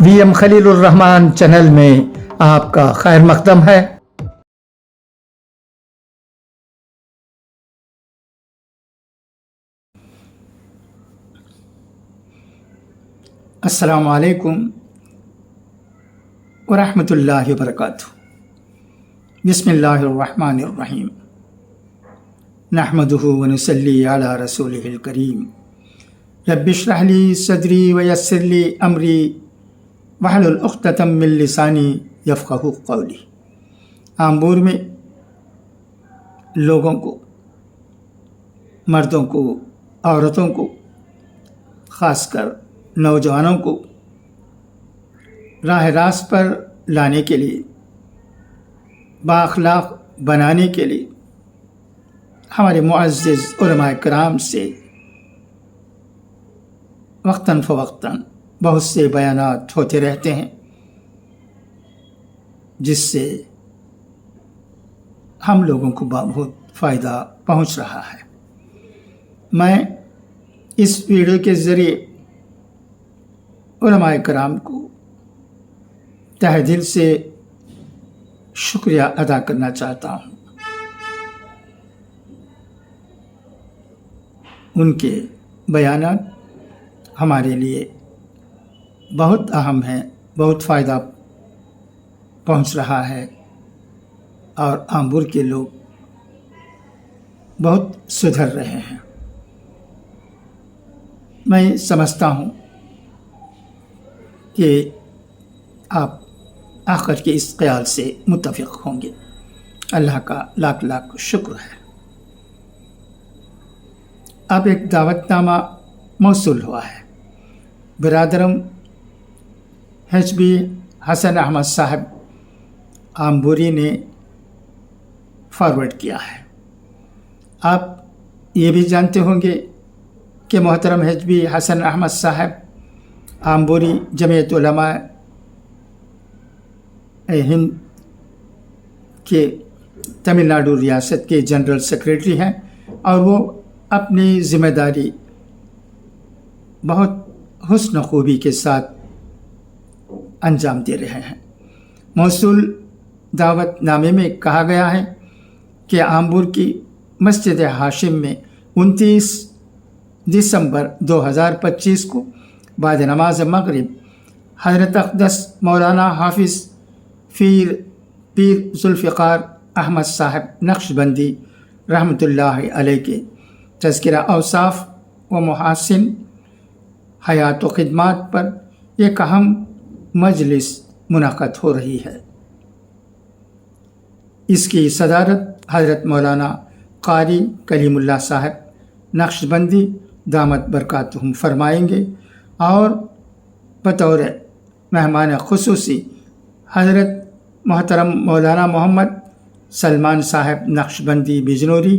VM Khalil उर Rahman channel में आपका खैर मकदम है। अस्सलामु अलैकुम व रहमतुल्लाहि व बरकातुहू। बिस्मिल्लाहिर रहमानिर रहीम। नहमदुहु व नुसल्ली अला रसूलिहिल करीम। रब्बि इश्रह ली सदरी व यस्सिर ली अमरी वहलुल उक़्दतम मिन लिसानी यफ़क़हू क़ौली। आमबूर में लोगों को, मर्दों को, औरतों को, ख़ासकर नौजवानों को राह रास्त पर लाने के लिए, बाअख़लाक़ बनाने के लिए हमारे मुअज़्ज़िज़ उलमाए किराम से वक्तन फ़वक्तन बहुत से बयानात होते रहते हैं, जिससे हम लोगों को बहुत फ़ायदा पहुंच रहा है। मैं इस वीडियो के ज़रिए उलमाए किराम को तहे दिल से शुक्रिया अदा करना चाहता हूँ। उनके बयानात हमारे लिए बहुत अहम हैं, बहुत फ़ायदा पहुंच रहा है और आमबूर के लोग बहुत सुधर रहे हैं। मैं समझता हूँ कि आप आखिर के इस ख्याल से मुत्तफ़िक़ होंगे। अल्लाह का लाख लाख शुक्र है। अब एक दावतनामा मौसूल हुआ है। बिरादरम HB हसन अहमद साहब आमबूरी ने फॉरवर्ड किया है। आप ये भी जानते होंगे कि मोहतरम HB हसन अहमद साहब आमबूरी जमीयत उलमा हिंद के तमिलनाडु रियासत के जनरल सेक्रेटरी हैं और वो अपनी ज़िम्मेदारी बहुत हुस्न खूबी के साथ अंजाम दे रहे हैं। मौसूल दावतनामे में कहा गया है कि आमबूर की मस्जिद हाशिम में 29 दिसंबर 2025 को बाद नमाज मगरिब हज़रत अक़दस मौलाना हाफिज़ पीर ज़ुल्फ़िकार अहमद साहब नक्शबंदी रहमतुल्लाहि अलैह के तज़किरा औसाफ़ व मुहासिन हयात व ख़िदमात पर एक अहम मजलिस मुनक़द हो रही है। इसकी सदारत हज़रत मौलाना क़ारी कलीमुल्लाह साहब नक्शबंदी दामत बरकातुहुम फरमाएंगे और बतौर मेहमान ख़ुसूसी हज़रत मोहतरम मौलाना मोहम्मद सलमान साहब नक्शबंदी बिजनौरी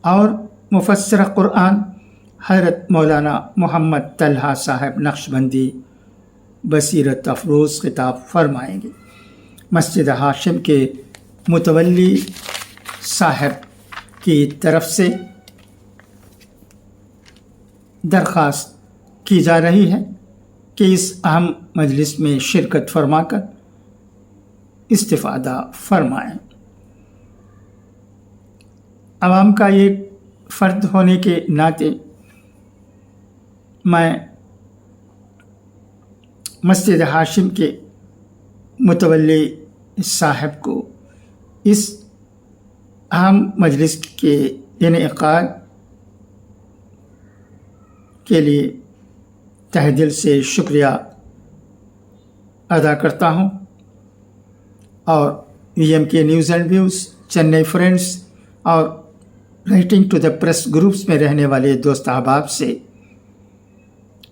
और मुफस्सिर क़ुरआन हज़रत मौलाना मोहम्मद तलहा साहब नक्शबंदी बसीरत अफरोज़ ख़िताब फरमाएंगे। मस्जिद हाशिम के मुतवल्ली साहब की तरफ से दरख्वास्त की जा रही है कि इस अहम मजलिस में शिरकत फरमाकर इस्तिफ़ादा फरमाएँ। आवाम का एक फ़र्द होने के नाते मैं मस्जिद हाशिम के मुतवल्ली साहब को इस अहम मजलिस के इनेकाद के लिए तहे दिल से शुक्रिया अदा करता हूँ और VMK news and views, Chennai friends और writing to the press groups में रहने वाले दोस्त अहबाब से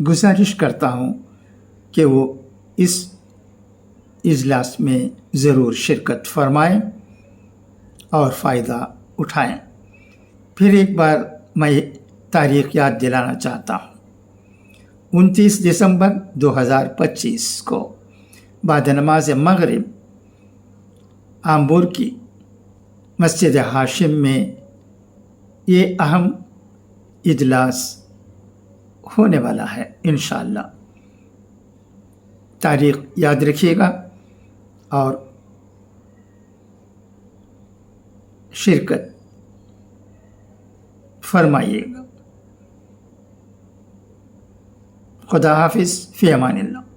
गुजारिश करता हूँ कि वो इस इजलास में ज़रूर शिरकत फरमाएँ और फ़ायदा उठाएँ। फिर एक बार मैं तारीख़ याद दिलाना चाहता हूँ। 29 दिसंबर 2025 को बाद नमाज मगरिब आमबूर की मस्जिद हाशिम में ये अहम इजलास होने वाला है इंशाअल्लाह। تاریخ یاد رکھیے گا اور شرکت فرمائیے گا۔ خدا حافظ، فی امان اللہ۔